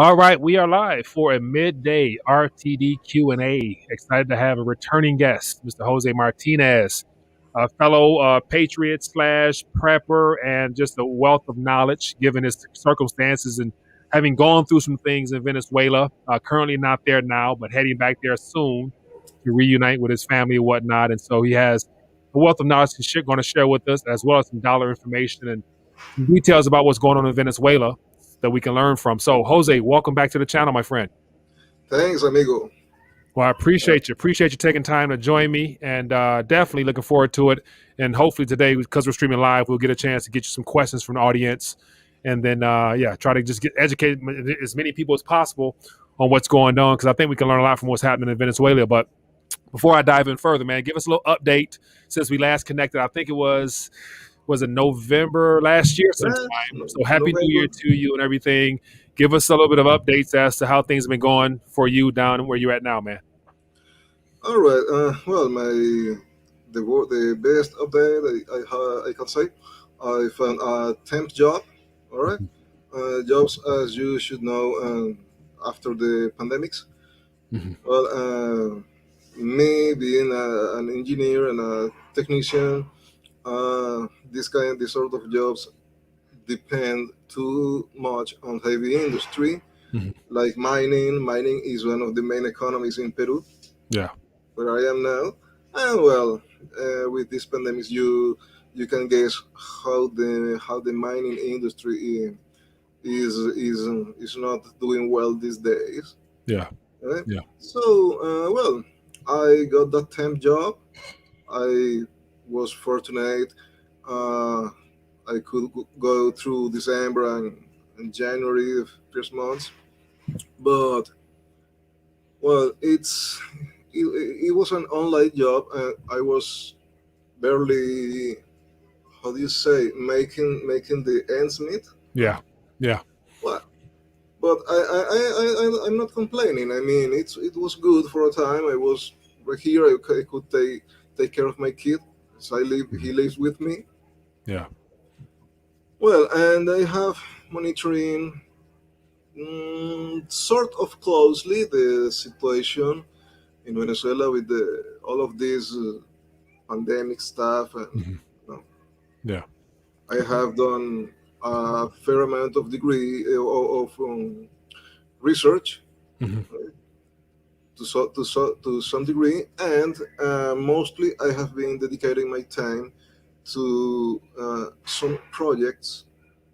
All right, we are live for a midday RTD Q&A. Excited to have a returning guest, Mr. Jose Martinez, a fellow patriot slash prepper and just a wealth of knowledge given his circumstances and having gone through some things in Venezuela. Currently not there now, but heading back there soon to reunite with his family and whatnot. And so he has a wealth of knowledge he's going to share with us, as well as some dollar information and some details about what's going on in Venezuela that we can learn from. So, Jose, welcome back to the channel, my friend. Thanks, amigo. Well, I Uh, appreciate you. Appreciate you taking time to join me, and definitely looking forward to it. And hopefully today, because we're streaming live, we'll get a chance to get you some questions from the audience, and then try to just get educated as many people as possible on what's going on, because I think we can learn a lot from what's happening in Venezuela. But before I dive in further, man, give us a little update since we last connected. I think it was it November last year sometime. So happy New Year November. to you and everything. Give us a little bit of updates as to how things have been going for you down where you're at now, man. All right. Well, the best update I can say, I found a temp job. All right. Jobs, as you should know, after the pandemics. Mhm. Well, me being an engineer and a technician, this sort of jobs depend too much on heavy industry, Mhm. like mining. Mining is one of the main economies in Peru, Yeah. where I am now. And well, with this pandemic, you can guess how the mining industry is not doing well these days. Yeah. Right? Yeah. So well, I got that temp job. I was fortunate. Uh, I could go through December and January, the first months, but well, it was an online job, and I was barely, how do you say, making the ends meet. Yeah. Yeah. Well, but I'm not complaining. I mean, it was good for a time. I was right here. I could take care of my kid. So he Mhm. lives with me. Yeah. Well, and I have monitoring, sort of closely the situation in Venezuela with all of this pandemic stuff, and Mhm. you know, Yeah. I have done a fair amount of degree of research, Mhm. to some degree, and mostly I have been dedicating my time to some projects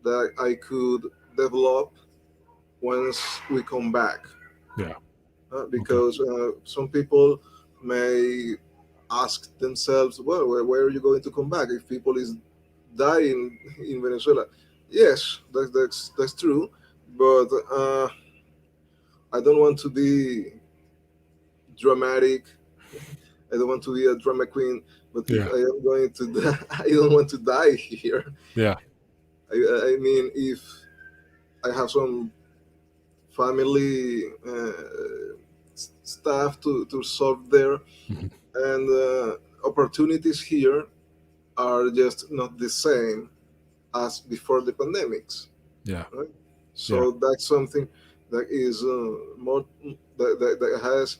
that I could develop once we come back. Yeah. Okay. Because some people may ask themselves, well, where are you going to come back if people is dying in Venezuela? Yes, that's true, but I don't want to be dramatic. I don't want to be a drama queen. But if Yeah. I am going to die, I don't want to die here. Yeah. I mean, if I have some family stuff to solve there, Mhm. and opportunities here are just not the same as before the pandemics, Yeah. right? Yeah. So that's something that is more that has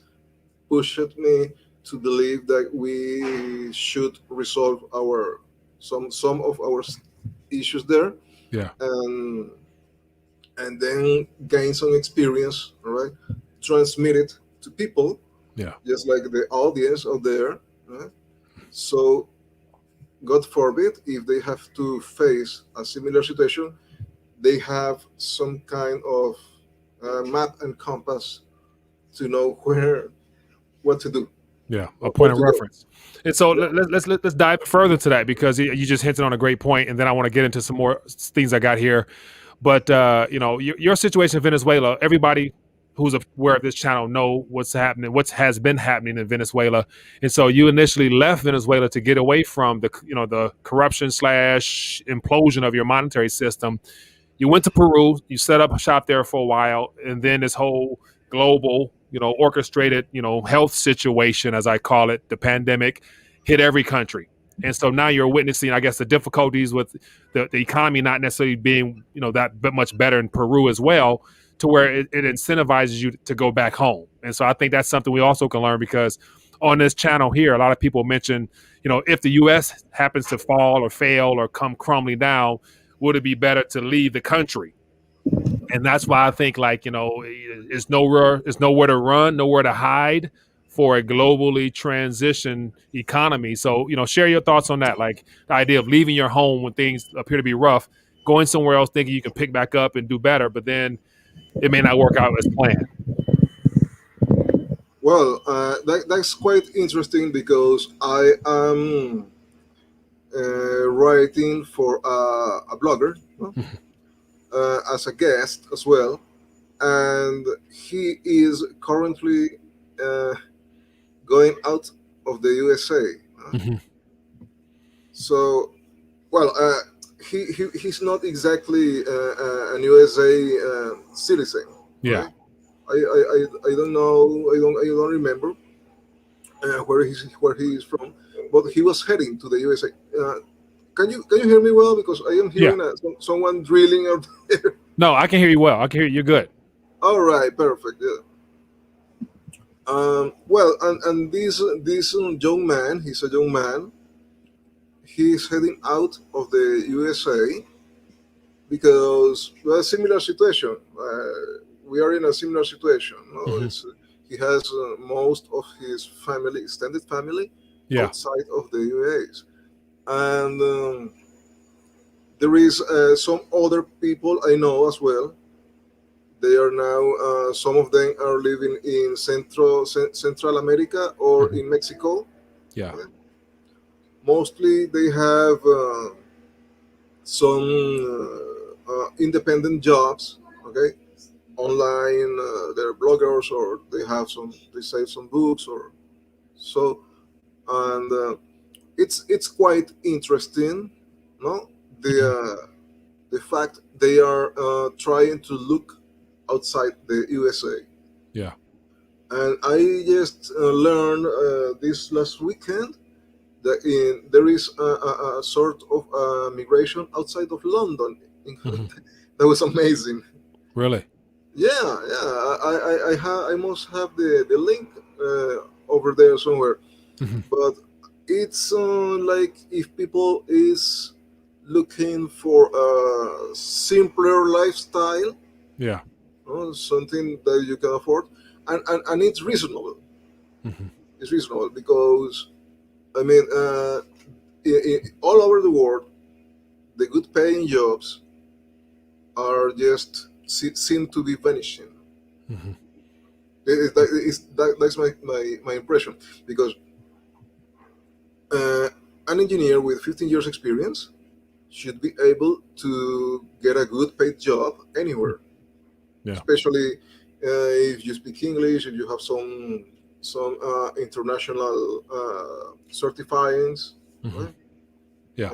pushed me to believe that we should resolve our some of our issues there, Yeah. and then gain some experience, right? Transmit it to people, Yeah. just like the audience out there, right? So God forbid, if they have to face a similar situation, they have some kind of map and compass to know where, what to do, Yeah, a where point of to go. reference. And so Yeah. let's dive further to that, because you just hinted on a great point, and then I want to get into some more things I got here. But your situation in Venezuela, everybody who's aware of this channel know what's happening, what has been happening in Venezuela. And so you initially left Venezuela to get away from the corruption slash implosion of your monetary system. You went to Peru, you set up shop there for a while, and then this whole global, orchestrated, health situation, as I call it, the pandemic, hit every country. And so now you're witnessing, I guess, the difficulties with the economy not necessarily being, that much better in Peru as well. to where it incentivizes you to go back home. And so I think that's something we also can learn, because on this channel here, a lot of people mention, if the US happens to fall or fail or come crumbling down, would it be better to leave the country? And that's why I think, like, it's nowhere to run, nowhere to hide for a globally transition economy. So, share your thoughts on that, like the idea of leaving your home when things appear to be rough, going somewhere else thinking you can pick back up and do better, but then it may not work out as planned. Well, that's quite interesting because I am writing for a blogger, no? As a guest as well, and he is currently uh, going out of the USA. Mhm. So, well, he's not exactly an USA citizen, Yeah. right? I don't know. I don't remember where he is from, but he was heading to the USA. Can you hear me well? Because I am Yeah. hearing someone drilling out there. No, I can hear you well. I can hear you. You're good. All right, perfect. Yeah. Well, and this young man, he's a young man. He's heading out of the USA because we're a similar situation. We are in a similar situation. No? Hmm. He has most of his family, extended family, Yeah. outside of the US, and there is some other people I know as well. They are now. Some of them are living in Central America or Hmm. in Mexico. Yeah. Mostly, they have some independent jobs. Okay, online. They're bloggers, or they save some books, or so. And it's quite interesting. No, Hmm. the fact they are trying to look outside the USA. Yeah. And I just learned this last weekend that there is a sort of migration outside of London. Hmm. That was amazing. Really. Yeah, yeah. I must have the link over there somewhere. Hmm. But it's like if people is looking for a simpler lifestyle, Yeah. something that you can afford, and it's reasonable. Hmm. It's reasonable because I mean, all over the world, the good paying jobs are just seem to be vanishing. Hmm. That's my impression because uh, an engineer with 15 years experience should be able to get a good paid job anywhere, Yeah. especially if you speak English, if you have some international certifyings. Hmm. Right? Yeah.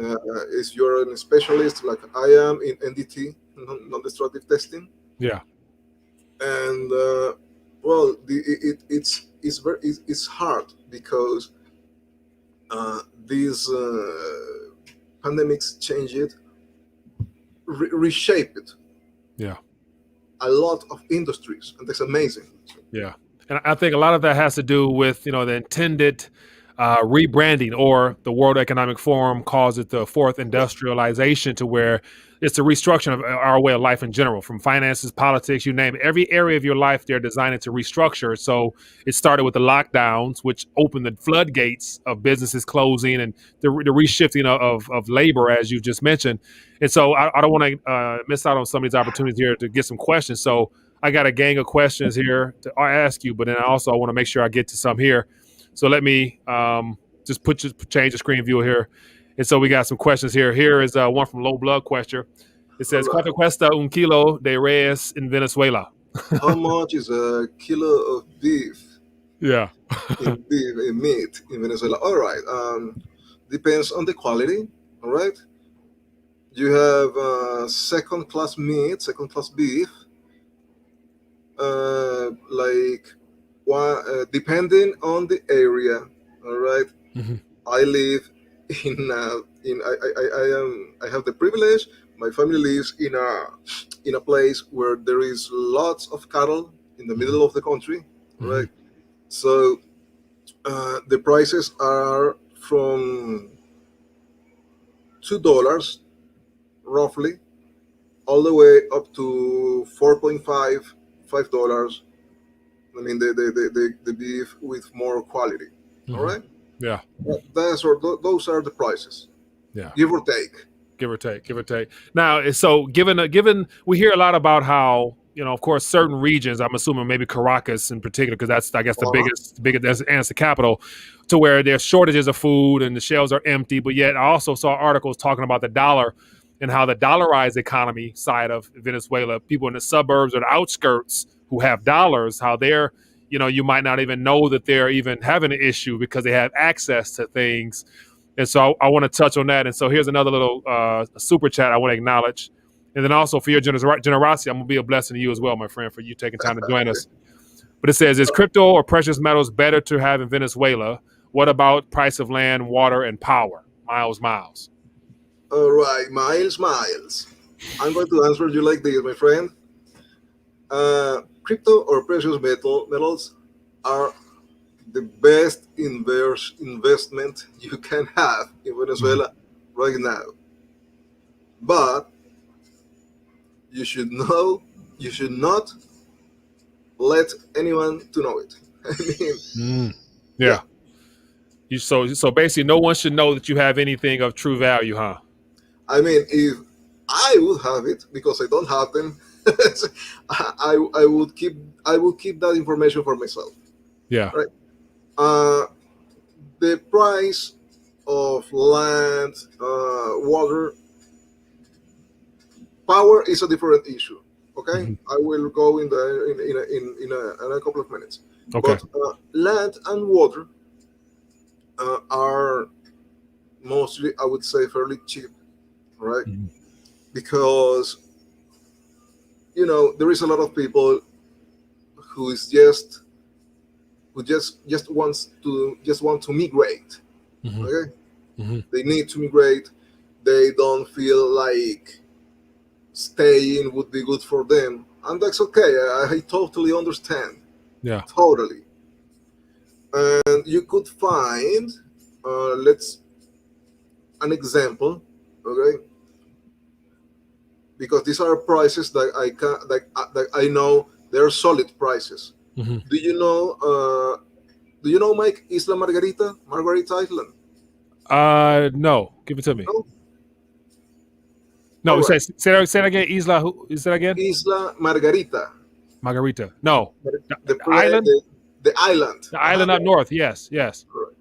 If you're a specialist like I am in NDT, non-destructive testing, Yeah. and well, it's hard because these pandemics change it, reshape it Yeah. a lot of industries, and that's amazing. Yeah. And I think a lot of that has to do with, the intended rebranding, or the World Economic Forum calls it the fourth industrialization, to where it's the restructuring of our way of life in general, from finances, politics, you name it. Every area of your life, they're designing to restructure. So it started with the lockdowns, which opened the floodgates of businesses closing, and the reshifting of labor, as you just mentioned. And so I don't want to miss out on some of these opportunities here to get some questions. So I got a gang of questions here to ask you, but then I want to make sure I get to some here. So let me just change the screen view here. And so we got some questions here. Here is one from Low Blood Question. It All says, right. "Cuánto cuesta un kilo de res in Venezuela?" How much is a kilo of beef Yeah. in meat in Venezuela? All right. Depends on the quality. All right. You have second class meat, second class beef, like one, depending on the area. All right. Hmm. I live in I have the privilege My family lives in a place where there is lots of cattle in the Hmm. middle of the country, Hmm. right? So the prices are from $2 roughly all the way up to 4.5 $5. I mean the beef with more quality. All Hmm. right, Yeah. those are the prices, Yeah. give or take. Give or take, give or take. Now, so given we hear a lot about how, of course, certain regions. I'm assuming maybe Caracas in particular, because that's, I guess, the Uh-huh. biggest, and it's the capital, to where there's shortages of food and the shelves are empty. But yet, I also saw articles talking about the dollar and how the dollarized economy side of Venezuela, people in the suburbs or the outskirts who have dollars, how they're, you might not even know that they're even having an issue because they have access to things. And so I want to touch on that. And so here's another little super chat I want to acknowledge. And then also for your generosity, I'm going to be a blessing to you as well, my friend, for you taking time to join us. But it says, is crypto or precious metals better to have in Venezuela? What about price of land, water, and power? Miles. All right, Miles. I'm going to answer you like this, my friend. Crypto or precious metals are the best investment you can have in Mhm. Venezuela right now. But you should know, you should not let anyone to know it. I mean, Mm. yeah. Yeah. So basically, no one should know that you have anything of true value, huh? I mean, if I would have it because I don't have them, I would keep that information for myself, Yeah. right? Uh, the price of land, water, power is a different issue. Okay, Hmm. I will go in a couple of minutes. Okay. But land and water are mostly, I would say, fairly cheap, right? Mhm. Because there is a lot of people who is just want to migrate. Hmm. Okay, Hmm. they need to migrate. They don't feel like staying would be good for them, and that's okay. I totally understand, Yeah. totally. And you could find, let's an example, okay? Because these are prices that I know they're solid prices. Hmm. Do you know? Do you know, Mike, Isla Margarita Island? No. Give it to me. No. All No, right, say that again. Isla, who is that again? Isla Margarita, Margarita. No. the The play, island? the island. The Uh-huh. island up north. Yes, yes. All right.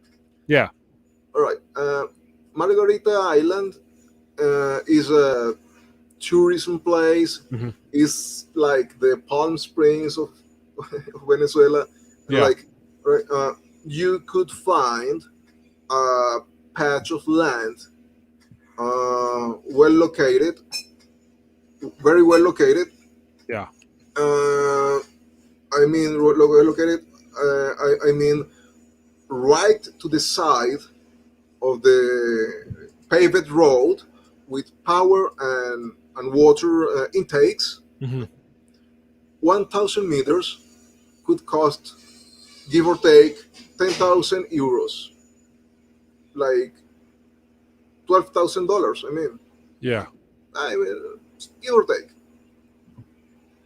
Yeah. All right. Margarita Island is a tourism place. Hmm. Is like the Palm Springs of Venezuela. Yeah. Like, right, you could find a patch of land, well located, very well located. Yeah. Uh, I mean, well located. I mean, right to the side of the paved road with power and water intakes. Hmm. 1,000 meters could cost, give or take, 10,000 euros, like $12,000. Yeah. I mean, give or take.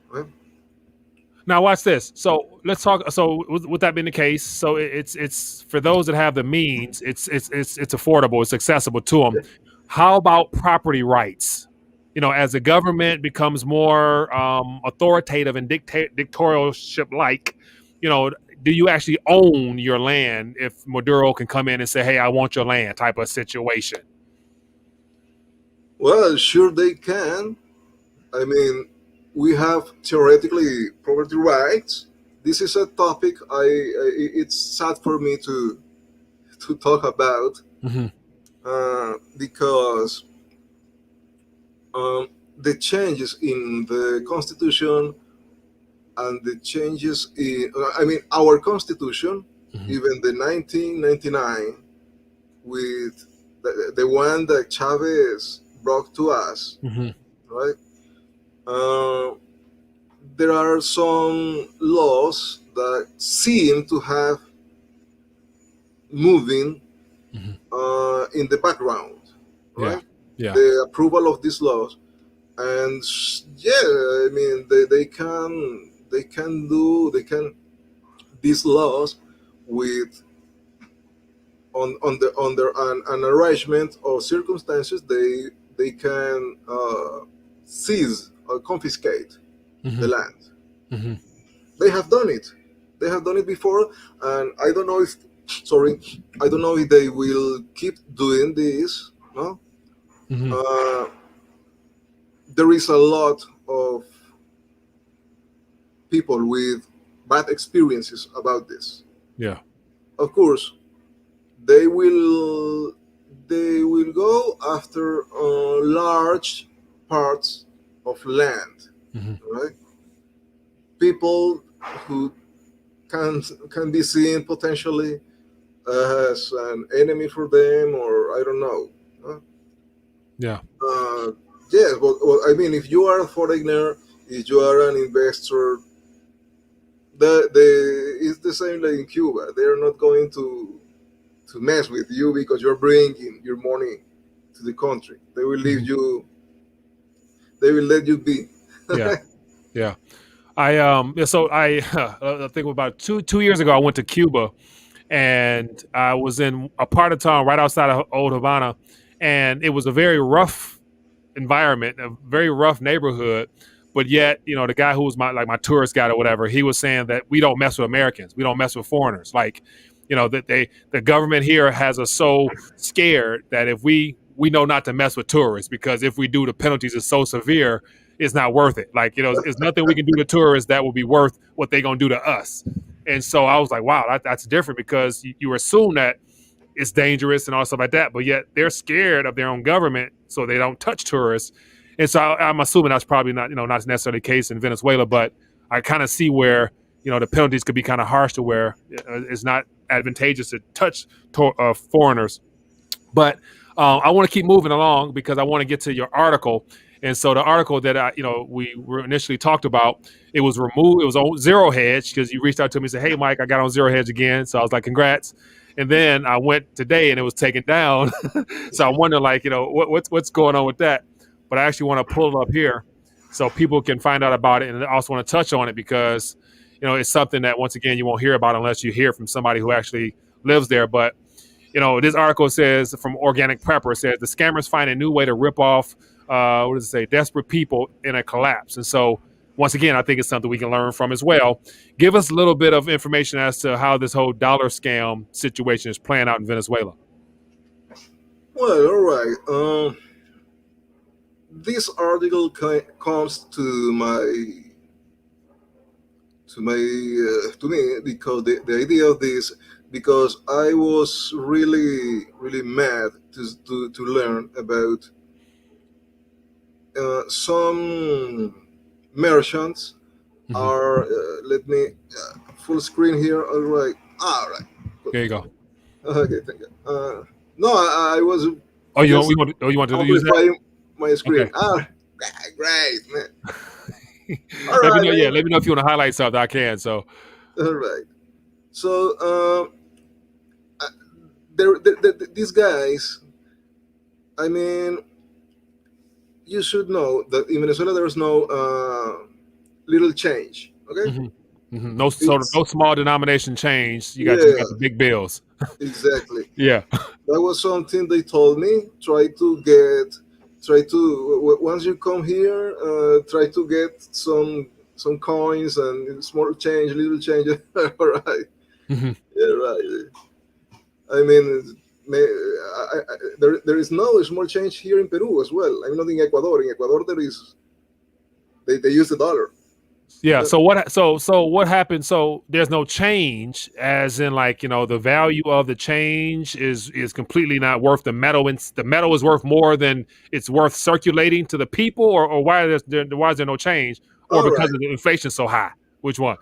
Right? Now watch this. So let's talk. So with that being the case, so it's for those that have the means, it's affordable, it's accessible to them. How about property rights? As the government becomes more authoritative and dictatorship like, do you actually own your land if Maduro can come in and say, "Hey, I want your land," type of situation? Well, sure they can. I mean, we have theoretically property rights. This is a topic it's sad for me to talk about, Hmm. because um, the changes in the constitution and the changes in, I mean, our constitution, Hmm. even the 1999, with the one that Chavez brought to us, Hmm. right? Uh, there are some laws that seem to have moving in the background, Yeah. right? Yeah. The approval of these laws, and yeah, I mean they can these laws with on the under an arrangement of circumstances they can seize or confiscate the Hmm. land. Hmm. They have done it. They have done it before, and I don't know if sorry, I don't know if they will keep doing this. No, Hmm. uh, there is a lot of people with bad experiences about this. Yeah. Of course, they will they will go after large parts of land, Hmm. right? People who can be seen potentially as an enemy for them, or I don't know. Uh, Yeah. uh, yes, but I mean, if you are a foreigner, if you are an investor, it's the same like in Cuba. They are not going to mess with you because you're bringing your money to the country. They will leave Hmm. you. They will let you be. Yeah. Yeah. Yeah, so I think about two years ago I went to Cuba, and I was in a part of town right outside of Old Havana, and it was a very rough environment, a very rough neighborhood. But yet, the guy who was my tourist guide or whatever, he was saying that we don't mess with Americans, we don't mess with foreigners. Like, that the government here has us so scared that if we know not to mess with tourists, because if we do, the penalties are so severe, it's not worth it. Like, it's nothing we can do to tourists that will be worth what they're gonna do to us. And so I was like, wow, that's different, because you assume that it's dangerous and all stuff like that, but yet they're scared of their own government, so they don't touch tourists. And so I'm assuming that's probably not necessarily the case in Venezuela, but I kind of see where the penalties could be kind of harsh, to where it's not advantageous to touch foreigners. But I want to keep moving along, because I want to get to your article. And so the article that we were initially talked about, it was removed. It was on zero hedge, because you reached out to me and said, "Hey, Mike, I got on zero hedge again." So I was like, "Congrats." And then I went today and it was taken down. So I'm wondering, like, what's going on with that. But I actually want to pull it up here so people can find out about it, and I also want to touch on it, because it's something that, once again, you won't hear about unless you hear from somebody who actually lives there. But this article says, from Organic Prepper, says the scammers find a new way to rip off, what does it say, desperate people in a collapse. And so, once again, I think it's something we can learn from as well. Give us a little bit of information as to how this whole dollar scam situation is playing out in Venezuela. Well, all right. This article comes to me because the idea of this, because I was really mad to learn about some merchants Hmm. are let me full screen here. All right, good. There you go. Okay, thank you. No, I was Oh, just you want to use that? amplifying my screen. Okay. Great, man. All Let me right, know. Yeah, man. let me know if you want to highlight something. I can. So. All right. So uh, these guys, I mean, you should know that in Venezuela there is no little change. Okay, Hmm. Hmm. No, so it's no small denomination change. You got the yeah, big bills. exactly. Yeah. That was something they told me. Once you come here, try to get some coins and small change, little change. All right, Hmm. yeah, right. I mean, there is no small change here in Peru as well. I'm not in Ecuador. In Ecuador, there is they use the dollar. Yeah. Uh, So what happened? So there's no change, as in, like, the value of the change is completely not worth the metal, and the metal is worth more than it's worth circulating to the people, or why is there no change, or all because right, of the inflation so high? Which one?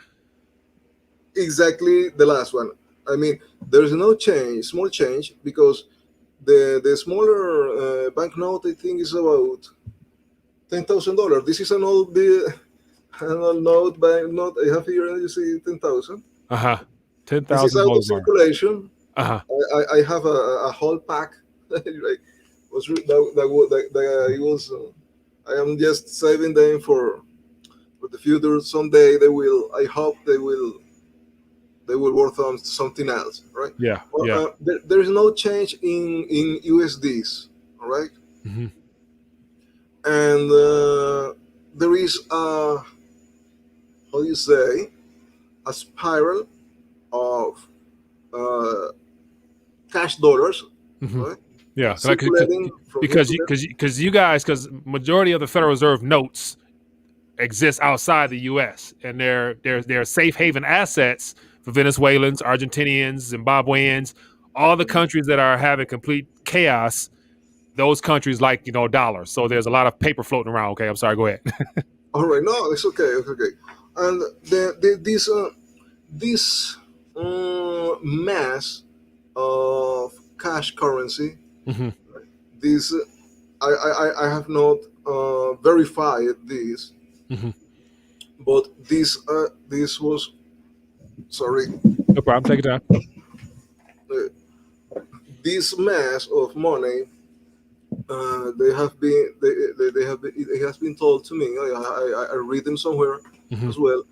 exactly the last one. I mean, there is no change, small change, because The smaller banknote, I think, is about $10,000. This is an old note banknote I have here. You see, 10,000. Uh-huh. ten This is thousand out of Bolivar. circulation. Uh-huh. I have a whole pack. Like, that it was. I am just saving them for the future. Someday they will. I hope they will work on something else, right? Yeah. Well, Yeah. there is no change in USDs, all right? Hmm. And there is how do you say, a spiral of uh, cash dollars, Hmm. right? Yeah. Circulating from here Because to there. you guys, because majority of the Federal Reserve notes exist outside the U.S. and they're safe haven assets for Venezuelans, Argentinians, Zimbabweans, all the countries that are having complete chaos. Those countries like dollars. So there's a lot of paper floating around. Okay, I'm sorry. Go ahead. All right, no, it's okay, it's okay. And this mass of cash currency, Hmm. this I have not verified this, Hmm. but this was, sorry, No problem. Take your time. uh, this mass of money. They have been they have been, it has been told to me. I read them somewhere Hmm. as well,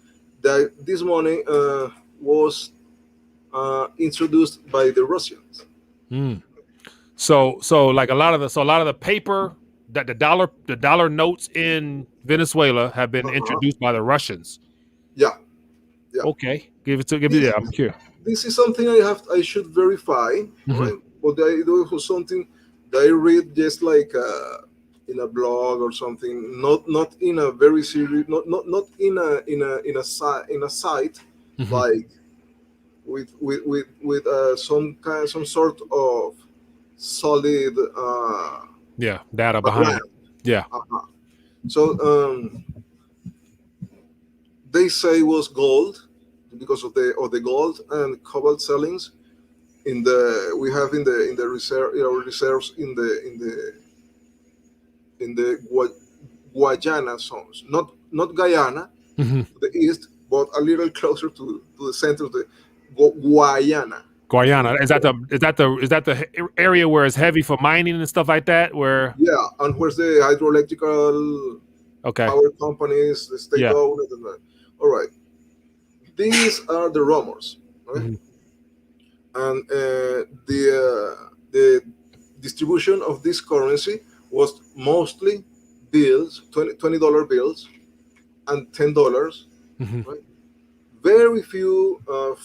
that this money was introduced by the Russians. Mm. So like a lot of the paper that the dollar notes in Venezuela have been Uh-huh. introduced by the Russians. Yeah, yeah. Okay, give me This that. I'm curious. this is something I should verify, Hmm. right? But it was something that I read just like in a blog or something, not in a very serious, not in a site Hmm. like with some sort of solid Yeah, data behind it. background. Yeah. Uh-huh. So they say it was gold because of the gold and cobalt sellings in the we have in the reserve, reserves in the Guayana zones, not Guyana Hmm. to the east, but a little closer to the center of the Guayana. Guyana, is that the area where it's heavy for mining and stuff like that? Where Yeah, and where's the hydroelectrical okay, power companies, the state yeah. owned, and all right. These are the rumors, right? Hmm. And the distribution of this currency was mostly bills, $20 bills, and $10, Hmm. right? Very few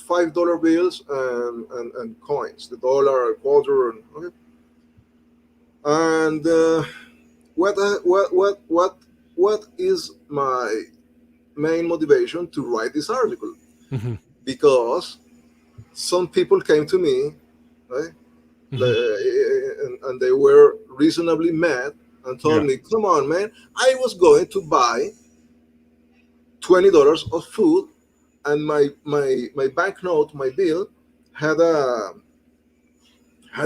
$5 bills and coins, the dollar, quarter, and okay. And what uh, what what what what is my main motivation to write this article? Hmm. Because some people came to me, right, Hmm. and they were reasonably mad and told Yeah. me, "Come on, man! I was going to buy $20 of food, and my banknote, my bill, had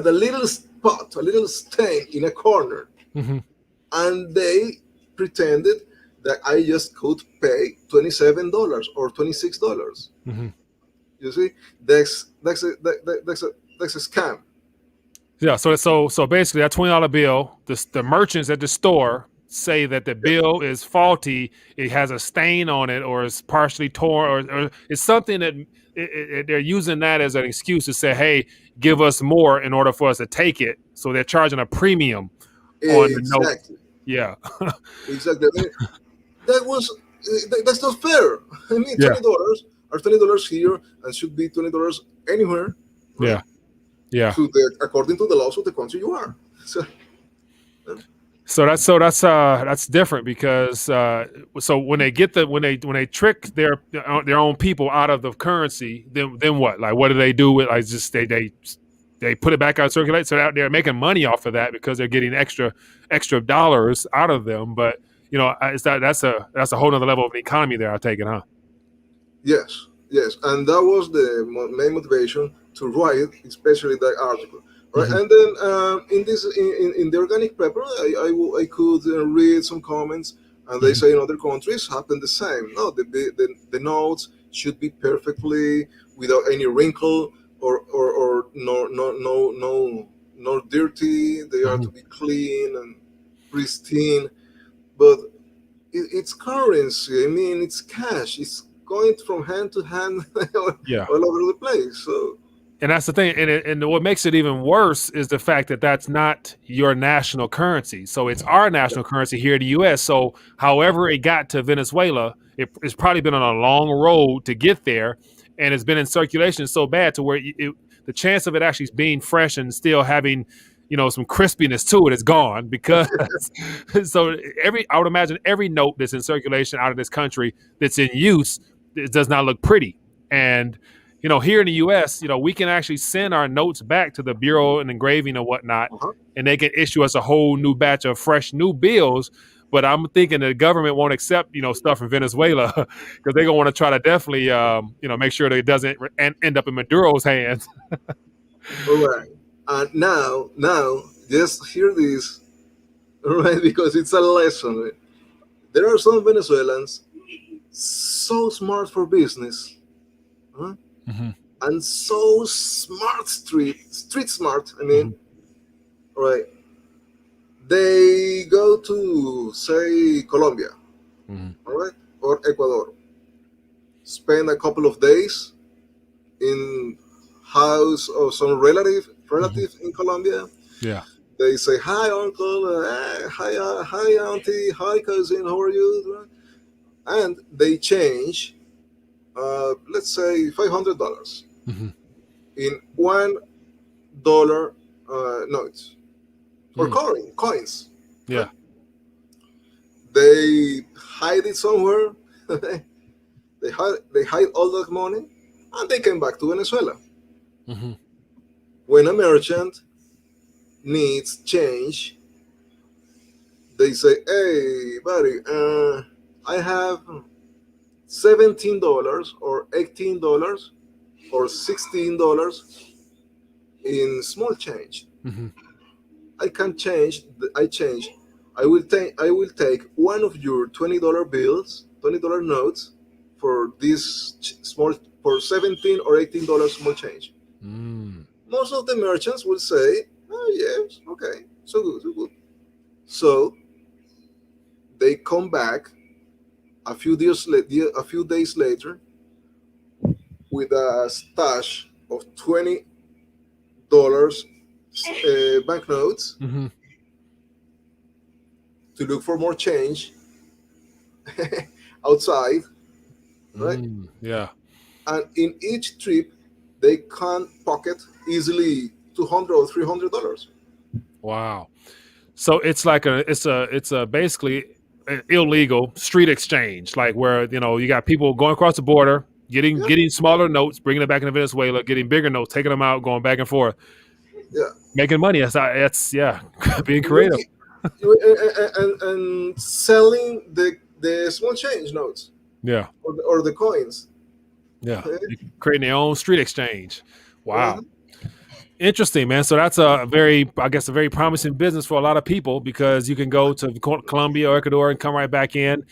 a little spot, a little stain in a corner, Hmm. and they pretended that I just could pay $27 or $26. Hmm. You see, that's a scam. Yeah. So basically, that $20 bill, the merchants at the store say that the Yeah. bill is faulty. It has a stain on it, or it's partially torn, or it's something that they're using that as an excuse to say, "Hey, give us more in order for us to take it." So they're charging a premium on the note. Exactly, Yeah. exactly. I mean, that's not fair. I mean, Yeah. $20 here and should be $20 anywhere, right? Yeah. Yeah. According to the laws of the country you are. So, So that's different because so when they get when they trick their own people out of the currency, then what? Like what do they do with like just they put it back out circulate, so they're making money off of that because they're getting extra dollars out of them. But it's that's a whole nother level of the economy there. I take it, huh? yes, yes, and that was the main motivation to write, especially that article. right? And then in this in the organic paper, I could read some comments, and they say in other countries happen the same. No, the notes should be perfectly without any wrinkle or no dirty. They are to be clean and pristine. But it's currency. I mean, it's cash. It's going from hand to hand Yeah. all over the place. So And that's the thing, and what makes it even worse is the fact that that's not your national currency. So it's our national currency here in the U.S. So however it got to Venezuela, it's probably been on a long road to get there, and it's been in circulation so bad to where the chance of it actually being fresh and still having, some crispiness to it is gone because so I would imagine every note that's in circulation out of this country that's in use, it does not look pretty. And here in the U.S., we can actually send our notes back to the Bureau and engraving and whatnot, uh-huh. and they can issue us a whole new batch of fresh new bills. But I'm thinking the government won't accept, stuff from Venezuela because they're gonna want to try to definitely, make sure that it doesn't end up in Maduro's hands. All right. And now, just hear this, all right, because it's a lesson. There are some Venezuelans so smart for business, huh? Mm-hmm. And so smart, street smart. I Mm-hmm. mean, all right. They go to say Colombia, Mm-hmm. all right, or Ecuador. Spend a couple of days in house of some Mm-hmm. relative in Colombia. Yeah. They say hi uncle, hi auntie, hi cousin, how are you? And they change, let's say $500 Mm-hmm. in $1 notes or Mm. coins. Right? Yeah. They hide it somewhere. They hide all that money, and they came back to Venezuela. Mm-hmm. When a merchant needs change, they say, "Hey, buddy, I have $17 or $18 or $16 in small change. Mm-hmm. I can change. I change. I will take one of your $20 bills, $20 notes, for this small for $17 or $18 small change." Mm. Most of the merchants will say, "Oh yes, okay, so good, so good." So they come back a few days later with a stash of $20 banknotes Mm-hmm. to look for more change outside, right? Yeah. And in each trip, they can pocket easily $200 or $300. Wow. So it's like it's a basically illegal street exchange, like where you got people going across the border, getting Yeah, getting smaller notes, bringing it back into Venezuela, getting bigger notes, taking them out, going back and forth, yeah. making money. That's yeah, being creative. Making, and selling the small change notes Yeah, or the coins. yeah, Okay? creating their own street exchange. Wow, Uh-huh. interesting, man. So that's a very, I guess, a very promising business for a lot of people because you can go to Colombia or Ecuador and come right back in.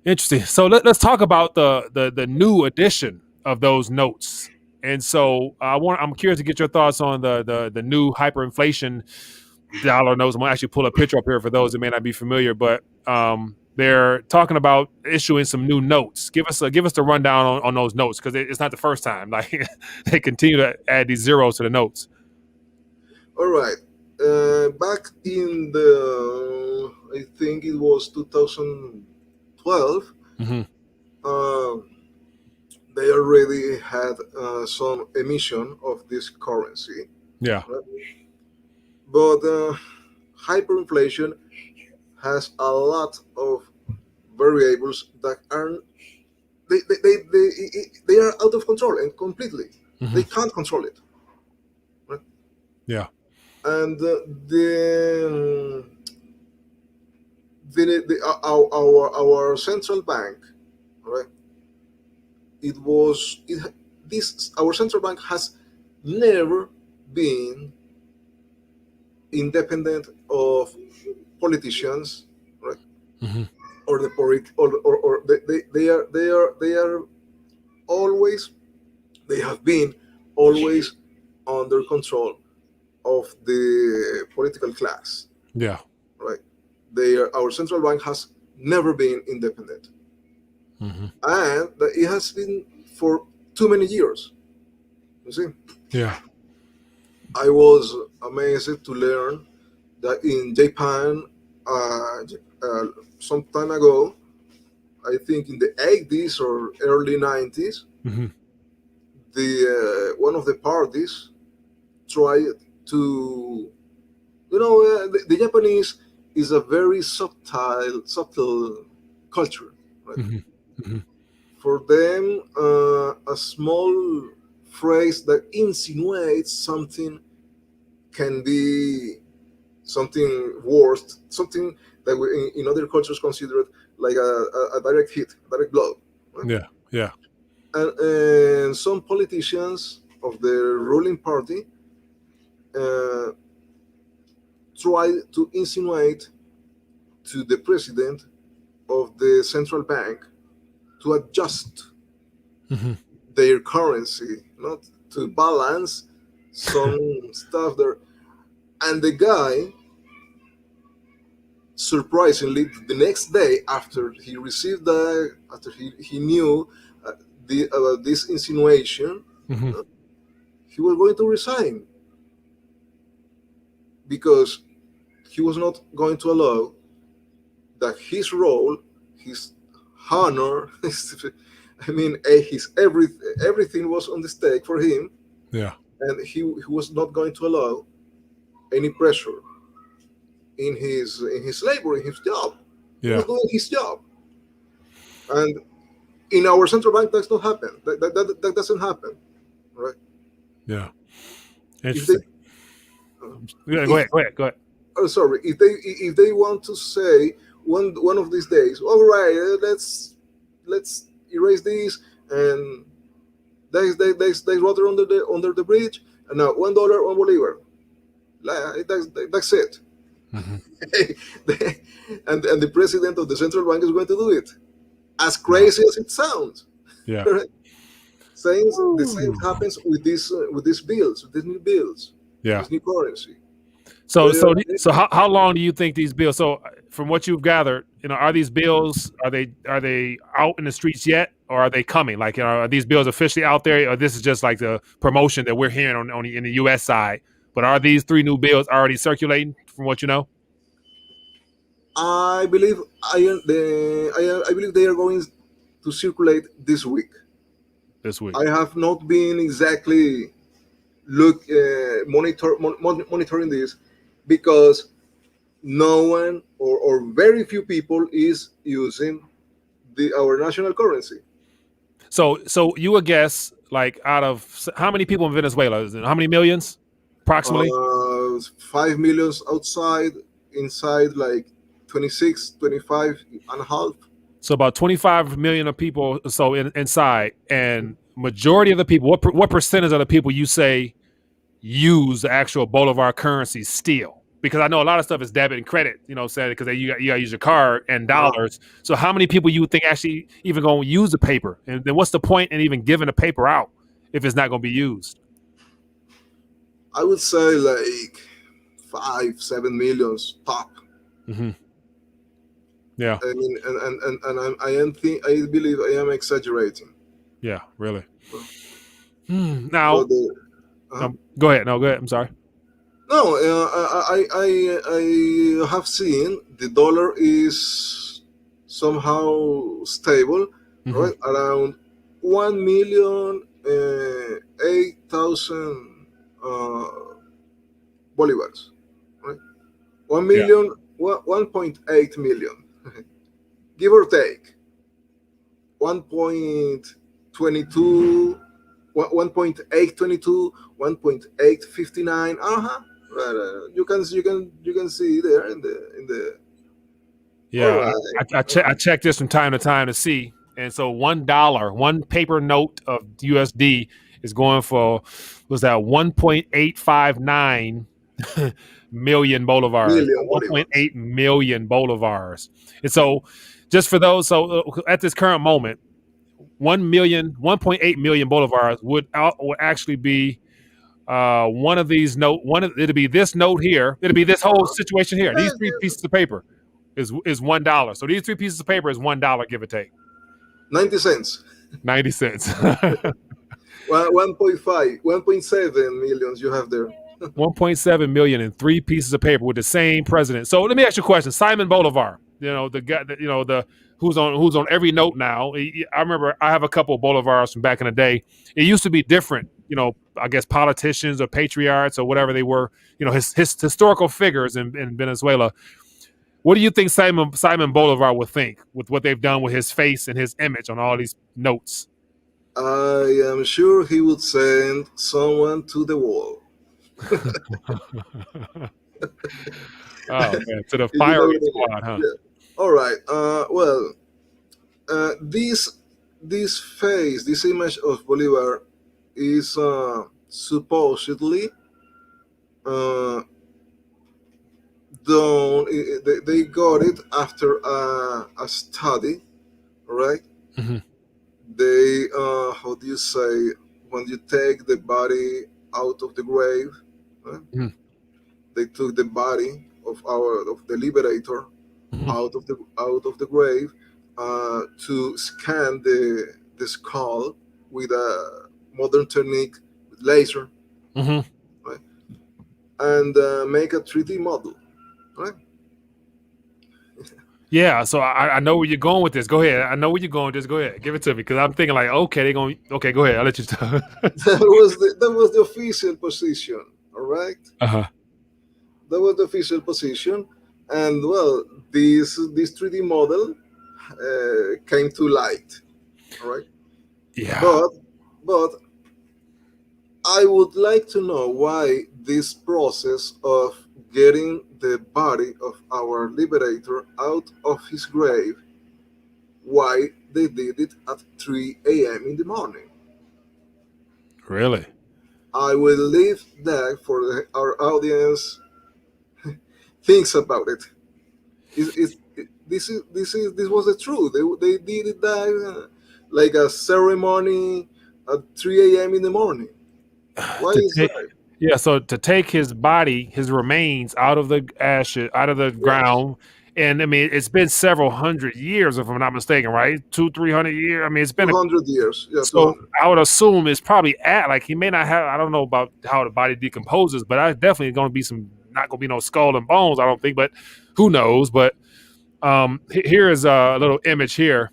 Interesting. So let's talk about the new edition of those notes. And so I'm curious to get your thoughts on the new hyperinflation dollar notes. I'm gonna actually pull a picture up here for those that may not be familiar, but they're talking about issuing some new notes. Give us the rundown on those notes because it's not the first time. Like they continue to add these zeros to the notes. All right. Back in the, I think it was 2012, Mm-hmm. uh, they already had some emission of this currency. Yeah. Right? But hyperinflation has a lot of variables that are they are out of control and completely. Mm-hmm. They can't control it. Right? Yeah. And our central bank, right? It was it this our central bank has never been independent of politicians, right? Mm-hmm. Or the or they are always, they have been always under control of the political class, Yeah. right? They are, our central bank has never been independent, Mm-hmm. and that it has been for too many years. You see, Yeah. I was amazed to learn that in Japan, some time ago, I think in the 80s or early 90s, Mm-hmm. the one of the parties tried to, the Japanese is a very subtle culture, right? Mm-hmm. Mm-hmm. For them, a small phrase that insinuates something can be something worse, something that we, in other cultures considered like a direct hit, direct blow. Right? Yeah. Yeah. And some politicians of the ruling party uh, try to insinuate to the president of the central bank to adjust Mm-hmm. their currency, not to balance some stuff there. And the guy, surprisingly, the next day after he received that, after he knew uh, about this insinuation, Mm-hmm. uh, he was going to resign because he was not going to allow that his role, his honor, I mean, his everything was on the stake for him, Yeah. and he was not going to allow any pressure in his labor, in his job. He Yeah. was doing his job, and in our central bank, that's not happen. That doesn't happen, right? Yeah. If they, Interesting. Yeah. Go if ahead. Go ahead. Go ahead. sorry, if they want to say one of these days, all right, let's erase this, and there's water under the bridge, and now $1, $1 bolivar. That's it. Mm-hmm. And the president of the central bank is going to do it, as Wow. crazy as it sounds. Yeah. Right? The same Ooh. happens with these bills, with these new bills, with Yeah. this new currency. So They so are, so how long do you think these bills? So from what you've gathered, are these bills, are they out in the streets yet, or are they coming? Like, are these bills officially out there, or this is just like the promotion that we're hearing on in the U.S. side? But are these three new bills already circulating from what you know I believe I believe they are going to circulate this week. this week? I have not been exactly monitoring this because no one or very few people is using our national currency. So you would guess, like, out of how many people in Venezuela? How many millions, approximately? 5 millions outside, inside like 26, 25 and a half. So about 25 million of people. So inside, and majority of the people. What percentage of the people you say use the actual Bolivar currency still? Because I know a lot of stuff is debit and credit, saying, because you got to use your card and Uh, dollars. So how many people you would think actually even going to use the paper? And then what's the point in even giving the paper out if it's not going to be used? I would say like 5, 7 millions top. Mm-hmm. Yeah. I mean, I believe I am exaggerating. Yeah. Really. But Now, uh, go ahead. No, go ahead. I'm sorry. no, I have seen the dollar is somehow stable, Mm-hmm. right? Around 1,008,000 bolivars, right? One Yeah. million, 1.8 million, give or take, 1.22, 1.822, 1.859. You can see there in the. All Yeah, right. I check this from time to time to see, and so $1, one paper note of USD is going for, was that 1.859 million bolivars, million one point bolivars. eight million bolivars. And so, just for those, so at this current moment, 1.8 million bolivars would actually be one of these it'll be this note here. It'll be this whole Uh-huh. situation here. These Yes, three yes. pieces of paper is $1. So these three pieces of paper is $1, give or take. 90 cents. 90 cents. 1.5, 1.7 millions you have there. 1.7 million in three pieces of paper with the same president. So let me ask you a question. Simon Bolivar, the guy that, the who's on every note now. I remember I have a couple of Bolivars from back in the day. It used to be different, I guess politicians or patriots or whatever they were, his historical figures in Venezuela. What do you think Simon Bolivar would think with what they've done with his face and his image on all these notes? I am sure he would send someone to the wall. Oh man, to the You know firing what I mean? squad, huh? Yeah. All right. Well, this face, this image of Bolivar is supposedly uh, done. They got it after a study, right? Mm-hmm. They how do you say, when you take the body out of the grave, right? Mm-hmm. They took the body of the liberator Mm-hmm. out of the grave to scan the skull with a modern technique with laser, Mm-hmm. right? And make a 3D model, right? Yeah, so I know where you're going with this. Go ahead. I know where you're going. Just go ahead. Give it to me because I'm thinking like, okay, they're going. Okay, go ahead. I'll let you talk. That was the official position, all right? Uh-huh. That was the official position, and well, this 3D model came to light, all right? Yeah. But I would like to know why this process of getting the body of our liberator out of his grave, why they did it at 3 a.m. in the morning. Really? I will leave that for our audience thinks about it. This was the truth. They did it that like a ceremony at 3 a.m. in the morning. Why To is take, that? yeah. So to take his body, his remains out of the ashes, out of the Yes, ground, and I mean, it's been several hundred years, if I'm not mistaken, right? 200-300 years. I mean, it's been 200 years. Yeah, so 200. I would assume it's probably like he may not have. I don't know about how the body decomposes, but I definitely going to be not going to be no skull and bones. I don't think, but who knows? But here is a little image here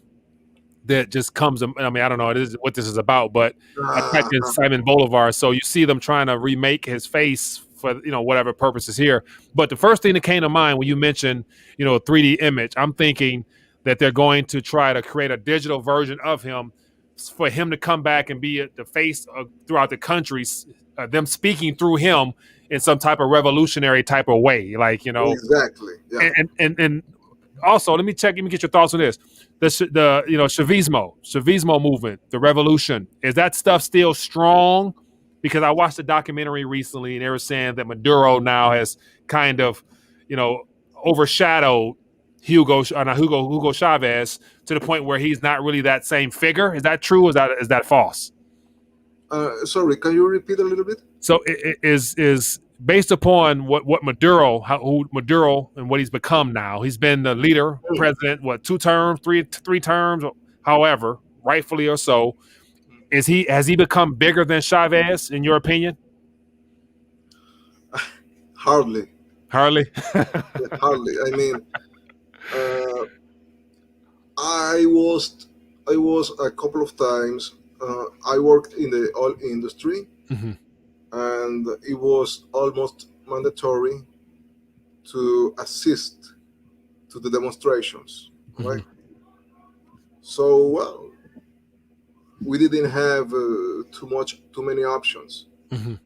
that just comes. I mean, I don't know what this is about, but I typed in Uh, Simon Bolivar, so you see them trying to remake his face for whatever purposes here. But the first thing that came to mind when you mentioned a 3D image, I'm thinking that they're going to try to create a digital version of him for him to come back and be the face throughout the countries, them speaking through him in some type of revolutionary type of way, like exactly. Yeah. and also let me get your thoughts on this. The Chavismo movement, the revolution, is that stuff still strong? Because I watched a documentary recently and they were saying that Maduro now has kind of overshadowed Hugo Chavez to the point where he's not really that same figure. Is that true? Or is that false? Sorry, can you repeat a little bit? So it is based upon what who Maduro and what he's become now. He's been the leader, Mm. president, what, 2 terms, three terms, however, rightfully or so. Has he become bigger than Chavez in your opinion? Hardly. Hardly. Yeah, hardly. I mean, uh, I was a couple of times. I worked in the oil industry, Mhm, and it was almost mandatory to assist to the demonstrations, mhm, right? So well, we didn't have too many options, mhm, and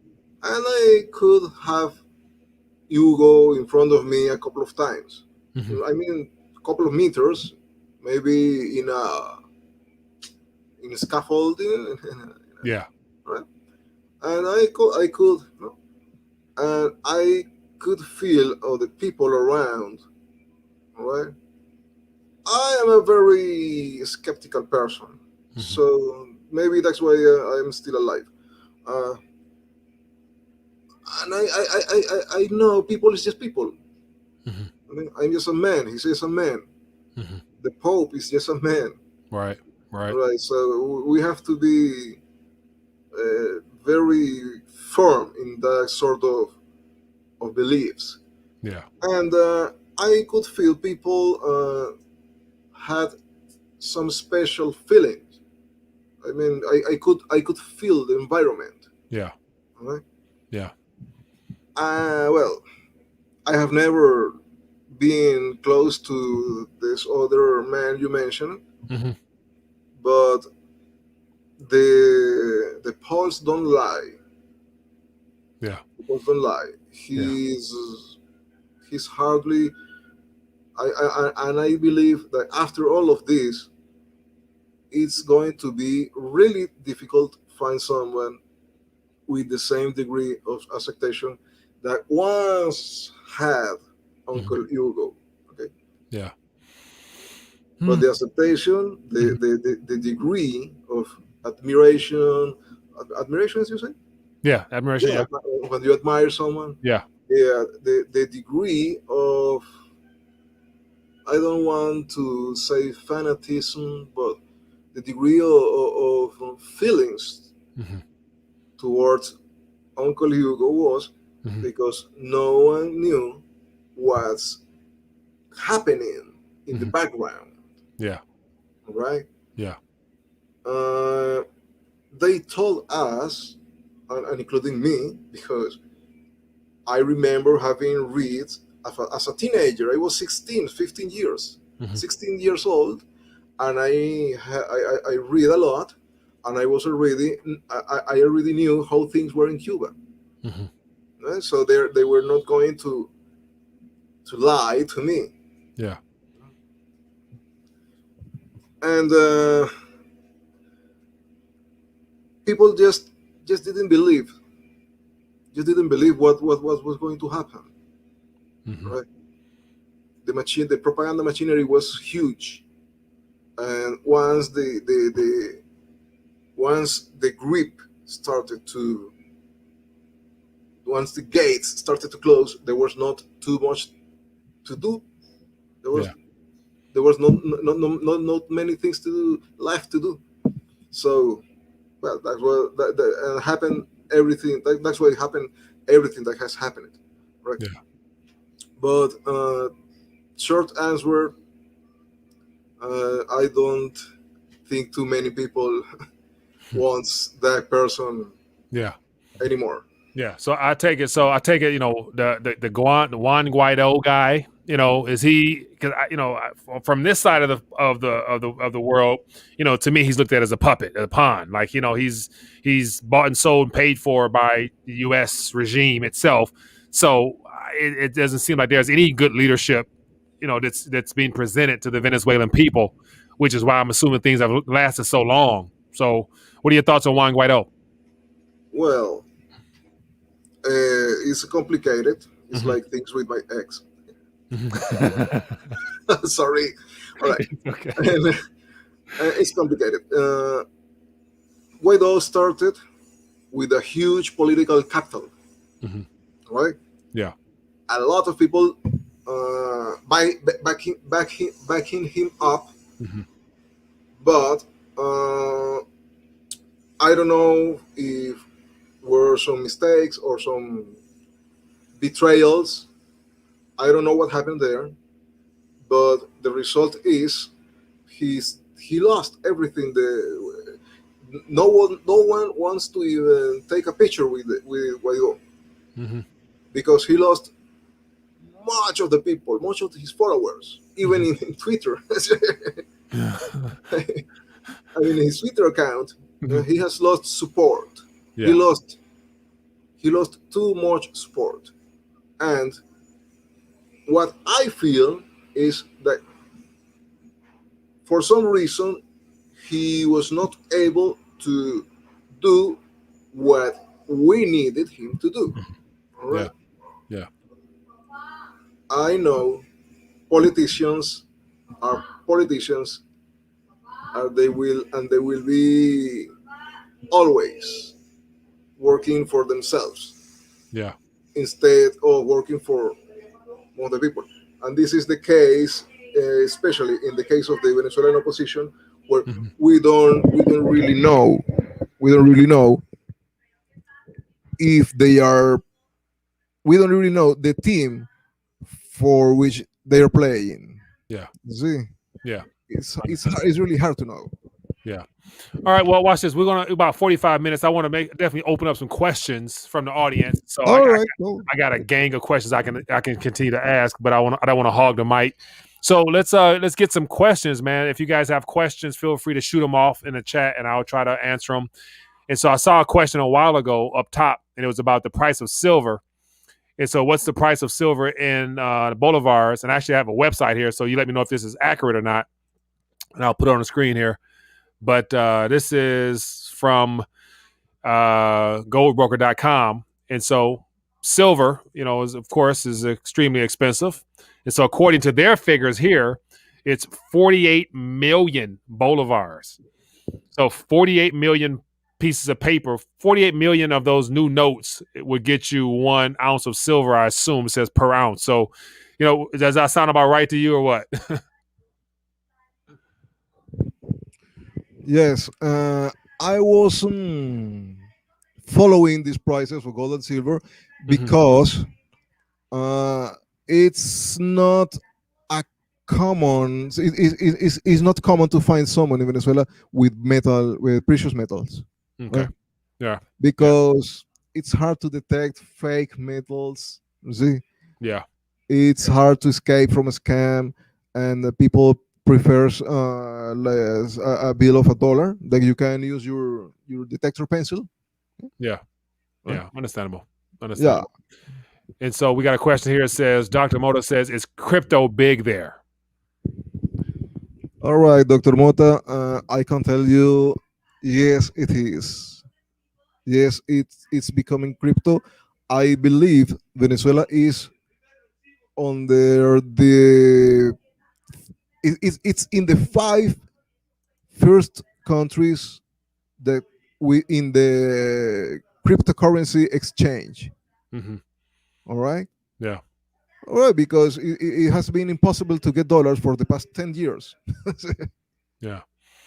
I could have Hugo in front of me a couple of times. mhm. I mean, a couple of meters, maybe in a scaffolding, Yeah. right? And I could, and I could feel of the people around, right? I am a very skeptical person, Hmm. so maybe that's why I'm still alive. Uh, and I know people is just people. Hmm. I mean, I'm just a man. He's just a man. Hmm. The Pope is just a man, Right. Right. right? So we have to be very firm in that sort of beliefs. Yeah. And I could feel people had some special feelings. I mean, I could feel the environment. Yeah. Right? Yeah. Well, I have never been close to this other man you mentioned, Hmm. but the polls don't lie. Yeah. The polls don't lie. Yeah. He's hardly. And I believe that after all of this, it's going to be really difficult to find someone with the same degree of acceptation that once had Hmm. Uncle Hugo. Okay, Yeah. but Hmm. the acceptation, Hmm. the degree of admiration, admiration, as you say, Yeah. Admiration. yeah, Yeah. when you admire someone, Yeah. yeah, the degree of, I don't want to say fanatism, but the degree of feelings Hmm. towards Uncle Hugo was Hmm. because no one knew what's happening in the Hmm. background, Yeah. right? Yeah. Uh, they told us, and including me, because I remember having read as a teenager. I was 16, 15 years, Hmm. 16 years old, and I read a lot, and I already knew how things were in Cuba. Hmm. Right? So they were not going to lie to me, Yeah. and people just didn't believe what was going to happen. Hmm. Right? The propaganda machinery was huge, and once the grip started to once the gates started to close, there was not too much to do. There was Yeah. there was not many things to do left to do. So, well, that's what that happened. Everything that's why it happened. Everything that has happened, right? Yeah. But short answer, I don't think too many people wants that person Yeah. anymore. Yeah. So I take it. So I take it. The Juan Guaido guy. Is he? Because from this side of the world, to me, he's looked at as a puppet, a pawn. Like he's bought and sold and paid for by the U.S. regime itself. So it doesn't seem like there's any good leadership, that's being presented to the Venezuelan people, which is why I'm assuming things have lasted so long. So, what are your thoughts on Juan Guaido? Well, it's complicated. It's Hmm. like things with my ex. Mhm. Sorry. All right. Okay. And, it's complicated. Guaido started with a huge political capital, Mhm. right? Yeah. A lot of people backing him up, Mhm. but uh, I don't know if were some mistakes or some betrayals. I don't know what happened there, but the result is he lost everything. No one wants to even take a picture with Guaido Mhm. because he lost much of the people, much of his followers, even Mhm. in Twitter. I mean, his Twitter account, Mhm. he has lost support. He Yeah. lost he lost too much support, and what I feel is that for some reason he was not able to do what we needed him to do. All Yeah. right. Yeah. I know politicians are politicians, are they will be always working for themselves Yeah. instead of working for other people. And this is the case, especially in the case of the Venezuelan opposition, where Hmm. we don't really know if they are we don't really know the team for which they are playing. Yeah. See, Yeah. it's Understandable. it's really hard to know. Yeah. All right. Well, watch this. We're gonna about 45 minutes. I want to make definitely open up some questions from the audience. So All right, no. I got a gang of questions I can continue to ask, but I don't want to hog the mic. So let's get some questions, man. If you guys have questions, feel free to shoot them off in the chat, and I'll try to answer them. And so I saw a question a while ago up top, and it was about the price of silver. And so, what's the price of silver in bolivars? And actually, I have a website here, so you let me know if this is accurate or not, and I'll put it on the screen here. But this is from goldbroker.com. And so silver, is of course is extremely expensive. And so according to their figures here, it's 48 million bolivars. So 48 million pieces of paper, 48 million of those new notes would get you 1 ounce of silver, I assume it says per ounce. So, does that sound about right to you or what? Yes, I was following these prices for gold and silver Hmm. because uh, it's not a common. It's not common to find someone in Venezuela with precious metals, Okay. right? Yeah. Yeah. Because it's hard to detect fake metals. You see, Yeah. it's hard to escape from a scam, and people prefers a bill of $1 that you can use your detector pencil, Yeah. right? Yeah. Understandable. Yeah. Understandable. And so we got a question here. It says, Dr. Moto says, is crypto big there? All right, Dr. Mota, I can tell you, yes, it is. Yes, it's becoming crypto. I believe Venezuela is on the it's in the five first countries that we in the cryptocurrency exchange. Hmm. All right. Yeah. All right, because it has been impossible to get dollars for the past 10 years. Yeah.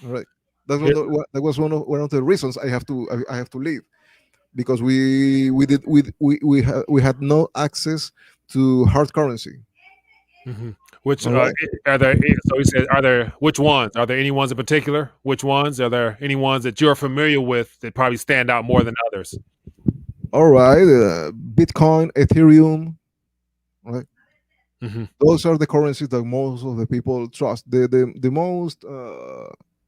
All right. That's Here- that was one of the reasons I have to leave, because we had no access to hard currency. mhm. Which All right. are there? So he said, are there? Which ones? Are there any ones in particular? Which ones? Are there any ones that you're familiar with that probably stand out more than others? All right. Bitcoin, Ethereum. Right. Hmm. Those are the currencies that most of the people trust. The most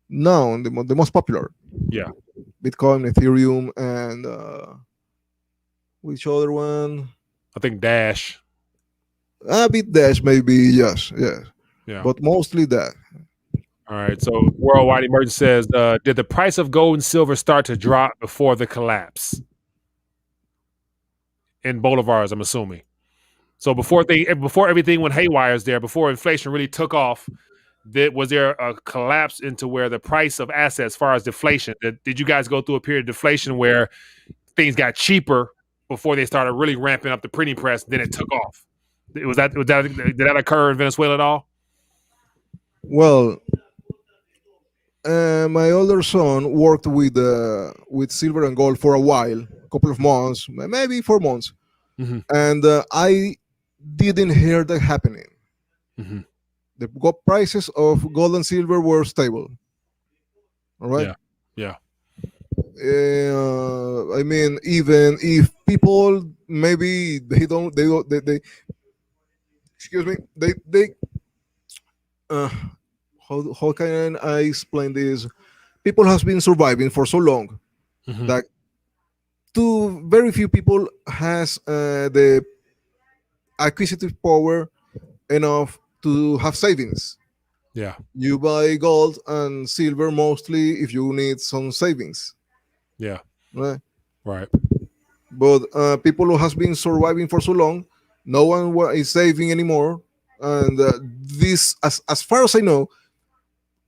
known, the most popular. Yeah. Bitcoin, Ethereum, and which other one? I think Dash. A bit Dash, maybe. Yes, yes, Yeah. but mostly that. All right. So Worldwide Emergence says, did the price of gold and silver start to drop before the collapse in bolivars? I'm assuming. So before everything went haywire there, before inflation really took off, was there a collapse into where the price of assets, as far as deflation, did you guys go through a period of deflation where things got cheaper before they started really ramping up the printing press? Then it took off. Did that occur in Venezuela at all? Well, my older son worked with silver and gold for a while, a couple of months, maybe 4 months, Hmm. and I didn't hear that happening. Hmm. The prices of gold and silver were stable. All right. Yeah. Yeah. I mean, even if people maybe they excuse me, they uh, how can I explain this? People has been surviving for so long Hmm. that too very few people has the acquisitive power enough to have savings. Yeah. You buy gold and silver mostly if you need some savings, Yeah. right? Right. But people who has been surviving for so long, No one is saving anymore, and this, as far as I know,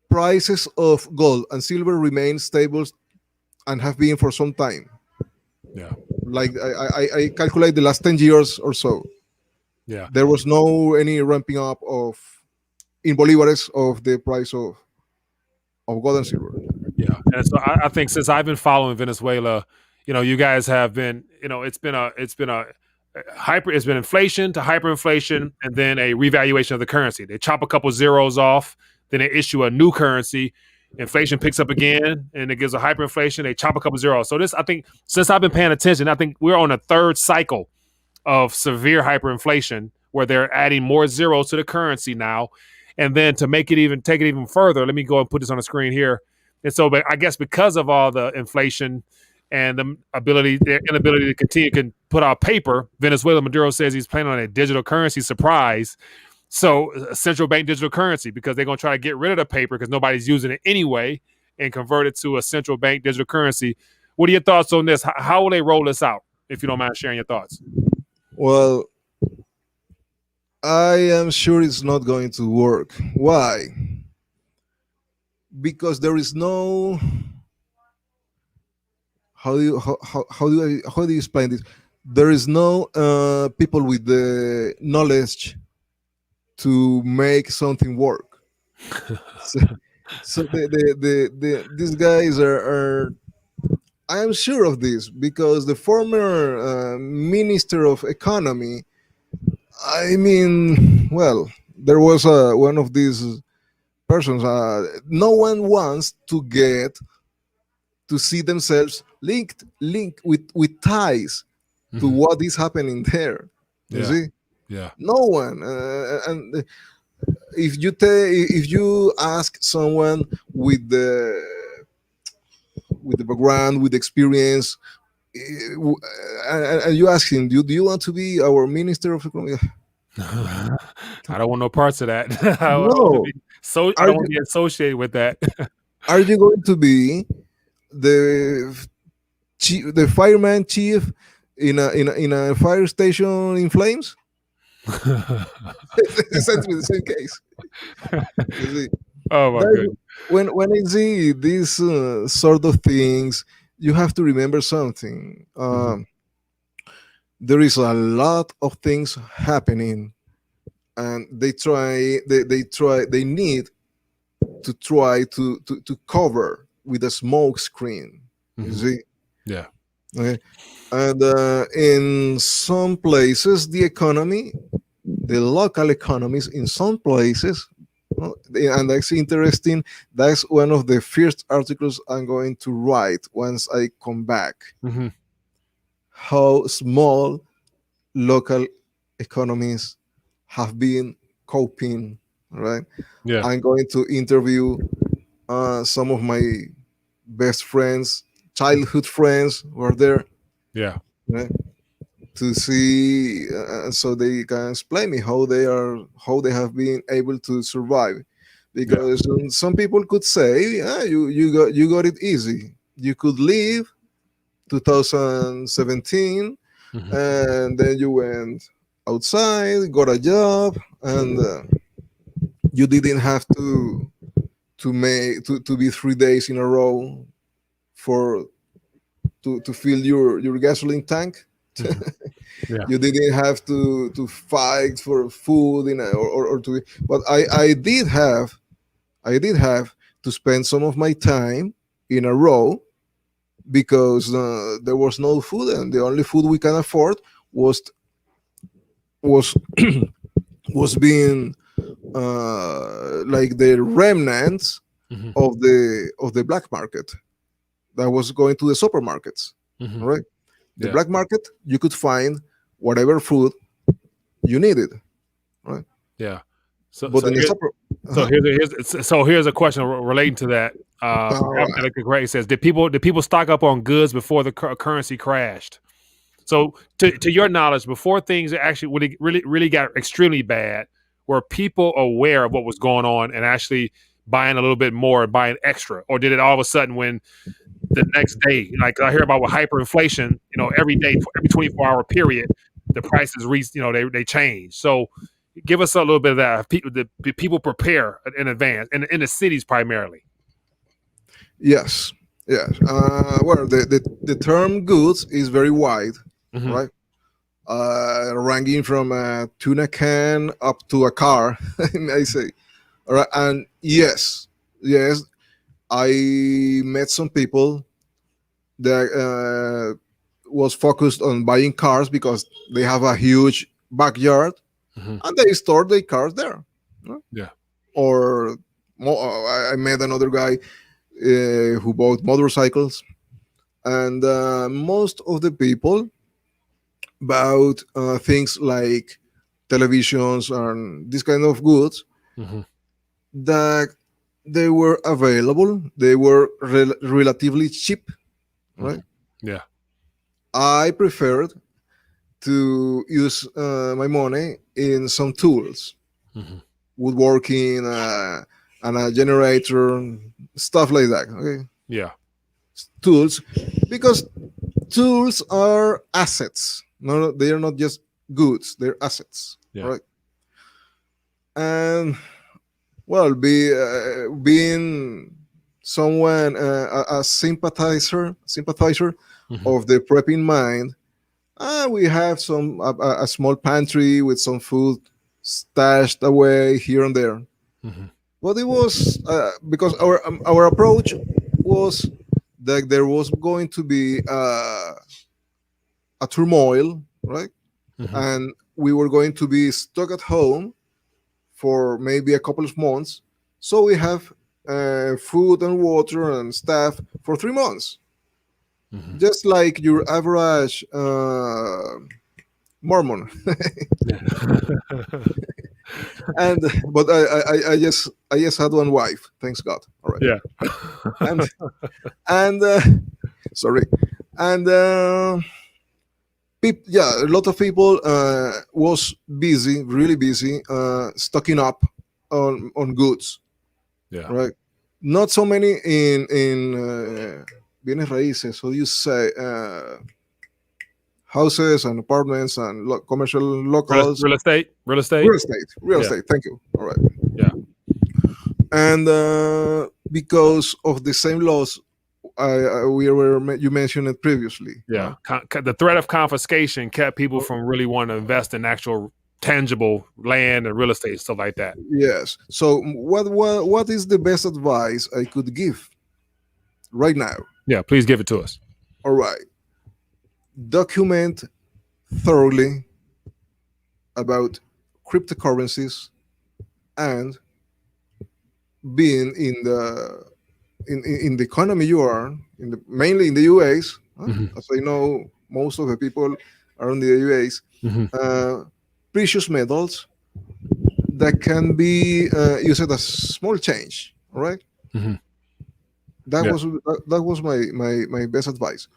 prices of gold and silver remain stable and have been for some time. Yeah. Like I calculate the last 10 years or so, Yeah. there was no any ramping up of in bolivares of the price of gold and silver. Yeah, and so I think since I've been following Venezuela, you guys have been, it's been a hyper, it's been inflation to hyperinflation, and then a revaluation of the currency. They chop a couple zeros off, then they issue a new currency. Inflation picks up again, and it gives a hyperinflation. They chop a couple zeros. So this, I think, since I've been paying attention, I think we're on a third cycle of severe hyperinflation where they're adding more zeros to the currency now. And then to take it even further, let me go and put this on the screen here. And so, but I guess because of all the inflation and their inability to continue can put out paper, Venezuela, Maduro says he's planning on a digital currency surprise. So a central bank digital currency, because they're going to try to get rid of the paper because nobody's using it anyway, and convert it to a central bank digital currency. What are your thoughts on this? How will they roll this out? If you don't mind sharing your thoughts. Well, I am sure it's not going to work. Why? Because there is no, how do you explain this? There is no people with the knowledge to make something work. So, so these guys are I am sure of this because the former minister of economy, I mean, well, there was one of these persons. No one wants to get to see themselves linked with ties to what is happening there. You Yeah. see, Yeah. no one. And if you ask someone with the background, with experience, and you ask him, do you want to be our minister of economy? I don't want no parts of that. No. I Are don't want to you be associated with that. are you going to be the the fireman chief in a fire station in flames? It's essentially the same case. You see, Oh my that, goodness. when I see these sort of things, you have to remember something. There is a lot of things happening, and they need to try to cover with a smoke screen. You see, Yeah. okay? And in some places, the local economies, in some places, and that's interesting. That's one of the first articles I'm going to write once I come back. Mm-hmm. How small local economies have been coping. Right, Yeah. I'm going to interview some of my best friends, childhood friends who are there, Yeah. right, to see, so they can explain me how they have been able to survive. Yeah. Because some people could say, yeah, you got it easy. You could leave 2017, Mm-hmm. and then you went outside, got a job, and you didn't have to be 3 days in a row for to fill your gasoline tank. Mm-hmm. Yeah. You didn't have to fight for food or to, but I did have to spend some of my time in a row because there was no food, and the only food we can afford was was was being like the remnants Mm-hmm. of the black market that was going to the supermarkets. Mm-hmm. All right, the Yeah. black market, you could find whatever food you needed, right? Yeah. So But so in the here, super, so uh-huh. here's a question relating to that. All right. Correct. It says, did people stock up on goods before the currency crashed? So to your knowledge, before things actually really got extremely bad, were people aware of what was going on and actually buying a little bit more and buying extra, or did it all of a sudden when the next day, like I hear about with hyperinflation, every day, every 24-hour period, the prices they change. So give us a little bit of that. People prepare in advance, in the cities primarily. Yes, yes. Well, the term goods is very wide, Mm-hmm. right? Ranging from a tuna can up to a car, I say. All right, and yes, I met some people that was focused on buying cars because they have a huge backyard Mm-hmm. and they store their cars there. Yeah. Or I met another guy who bought motorcycles, and most of the people bought things like televisions and this kind of goods Mm-hmm. that they were available. They were relatively cheap, right? Mm-hmm. Yeah. I preferred to use my money in some tools, Mm-hmm. woodworking, and a generator, stuff like that. Okay, Yeah. tools, because tools are assets. No, they are not just goods; they're assets, Yeah. right? And well, being someone a sympathizer Mm-hmm. of the prepping mind. We have a small pantry with some food stashed away here and there. Mm-hmm. But it was because our approach was that there was going to be a turmoil, right? Mm-hmm. And we were going to be stuck at home for maybe a couple of months. So we have food and water and stuff for 3 months, Mm-hmm. just like your average Mormon. Yeah. And but I just had one wife, thanks God. All right, Yeah. and sorry, and yeah, a lot of people was busy, really busy, stocking up on goods, Yeah. right? Not so many in bienes raíces. So you say houses and apartments and commercial locals, Real estate. Real estate. real estate, real Yeah. estate. Thank you. All right, Yeah. and because of the same laws you mentioned it previously. Yeah. The threat of confiscation kept people from really wanting to invest in actual tangible land and real estate, stuff like that. Yes. So what is the best advice I could give right now? Yeah. Please give it to us. All right. Document thoroughly about cryptocurrencies and being in the economy you are mainly in the US. Mhm. As I know, most of the people are in the US. Mhm. Precious metals that can be used as small change. All right. Mhm. That Yeah. was that was my best advice.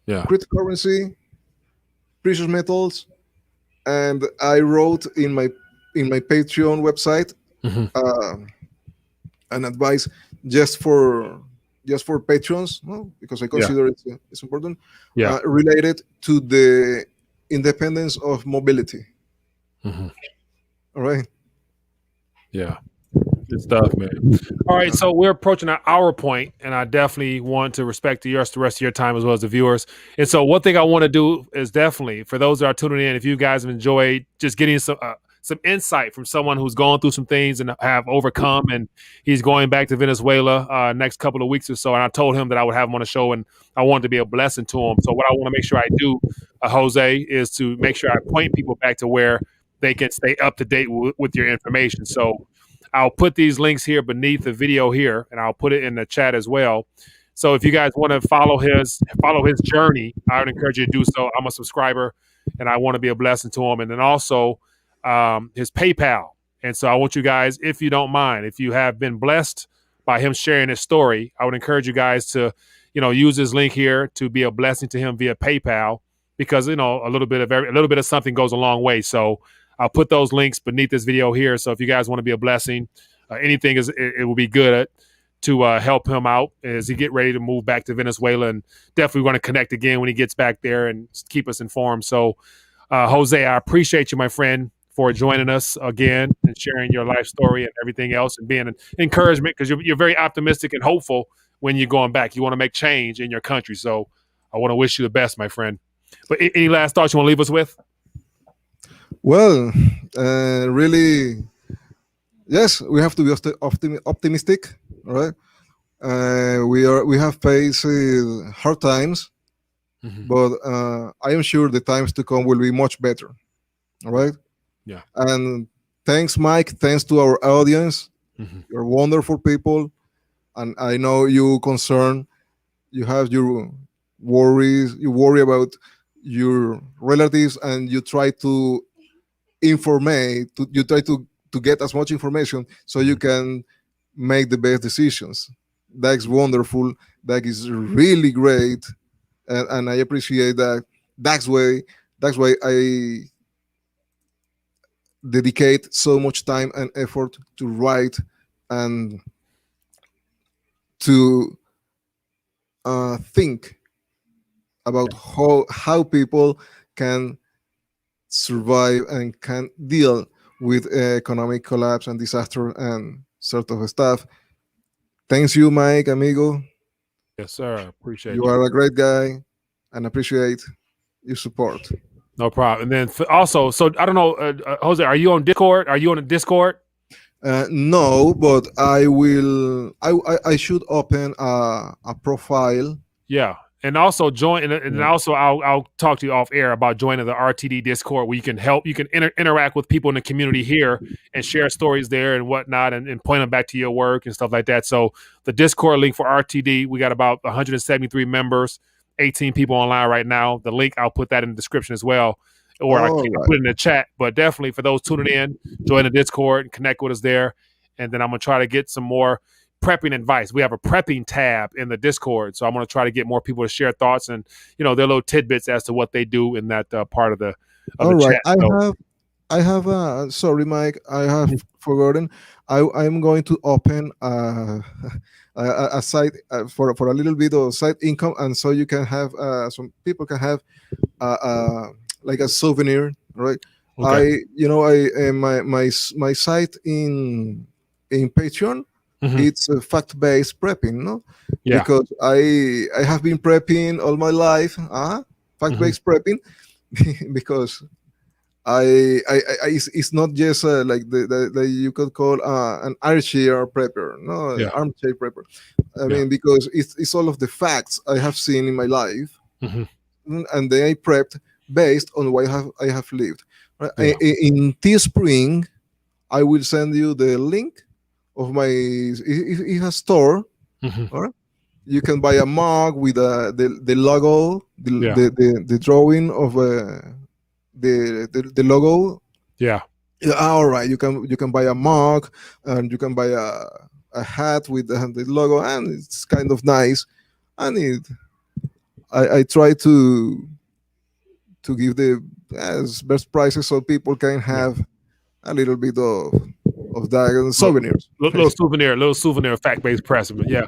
Yeah. Cryptocurrency, precious metals, and I wrote in my Patreon website Mhm. uh, an advice just for patrons, no? Because I Yeah. consider it's important, Yeah. related to the independence of mobility. Mhm. All right. Yeah. Good stuff, man. All right, so we're approaching our hour point, and I definitely want to respect the rest of your time as well as the viewers. And so, one thing I want to do is definitely for those that are tuning in, if you guys have enjoyed just getting some insight from someone who's gone through some things and have overcome, and he's going back to Venezuela next couple of weeks or so. And I told him that I would have him on the show, and I wanted to be a blessing to him. So, what I want to make sure I do, Jose, is to make sure I point people back to where they can stay up to date with your information. So I'll put these links here beneath the video here, and I'll put it in the chat as well. So if you guys want to follow his journey, I would encourage you to do so. I'm a subscriber, and I want to be a blessing to him. And then also his PayPal. And so I want you guys, if you don't mind, if you have been blessed by him sharing his story, I would encourage you guys to, use this link here to be a blessing to him via PayPal, because a little bit of something goes a long way. So I'll put those links beneath this video here. So if you guys want to be a blessing, anything it will be good to help him out as he get ready to move back to Venezuela, and definitely want to connect again when he gets back there and keep us informed. So Jose, I appreciate you, my friend, for joining us again and sharing your life story and everything else and being an encouragement because you're very optimistic and hopeful when you're going back. You want to make change in your country. So I want to wish you the best, my friend. But any last thoughts you want to leave us with? Well, really, yes, we have to be optimistic, all right? We have faced hard times, Mm-hmm. but I am sure the times to come will be much better. All right. Yeah. And thanks, Mike. Thanks to our audience. Mm-hmm. You're wonderful people, and I know you concern. You have your worries. You worry about your relatives, and you try to informate. You try to get as much information so you can make the best decisions. That's wonderful. That is really great, and I appreciate that. That's why. That's why I dedicate so much time and effort to write and to think about how people can survive and can deal with economic collapse and disaster and sort of stuff. Thanks you, Mike, amigo. Yes, sir. You Appreciate you. are a great guy and appreciate your support. No problem. And then also, so I don't know, Jose, are you on Discord? Are you on a Discord? No, but I will. I should open a profile. Yeah. And also join, and Yeah. also I'll talk to you off air about joining the RTD Discord where you can help, you can interact with people in the community here and share stories there and whatnot, and point them back to your work and stuff like that. So the Discord link for RTD, we got about 173 members, 18 people online right now. The link, I'll put that in the description as well, or I All can right. put it in the chat. But definitely for those tuning in, join the Discord and connect with us there. And then I'm gonna try to get some more prepping advice. We have a prepping tab in the Discord, so I'm going to try to get more people to share thoughts and their little tidbits as to what they do in that part of the All right. chat. So I have sorry, Mike. I have forgotten. I'm going to open a site for a little bit of side income, and so you can have some people can have like a souvenir, right? okay, I my site in Patreon. mm-hmm. It's fact-based prepping, no? Yeah, Because I have been prepping all my life, mm-hmm. fact-based prepping, because it's not just like the you could call an armchair prepper, no, Yeah, armchair prepper. I yeah, mean, because it's all of the facts I have seen in my life, mm-hmm. and then I prepped based on what I have lived. Right? Yeah, In this spring, I will send you the link of my. It has store. mm-hmm. All right? You can buy a mug with the logo, Yeah, the drawing of the logo. yeah, Yeah, all right, you can buy a mug, and you can buy a hat with the logo, and it's kind of nice. And I try to give the best prices so people can yeah. have a little bit of that and Little, souvenirs. little souvenir, fact-based press. Yeah.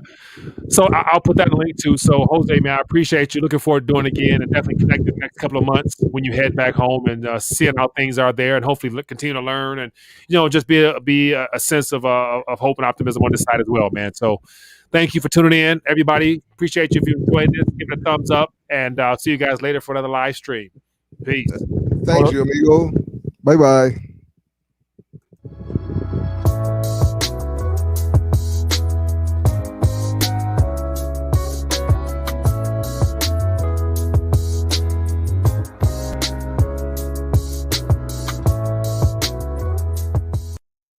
So I'll put that in the link too. So Jose, man, I appreciate you. Looking forward to doing it again, and definitely connect in the next couple of months when you head back home and seeing how things are there, and hopefully continue to learn and just be a sense of hope and optimism on this side as well, man. So thank you for tuning in, everybody. Appreciate you. If you enjoyed this, give it a thumbs up, and I'll see you guys later for another live stream. Peace. Thanks you, amigo. Bye bye.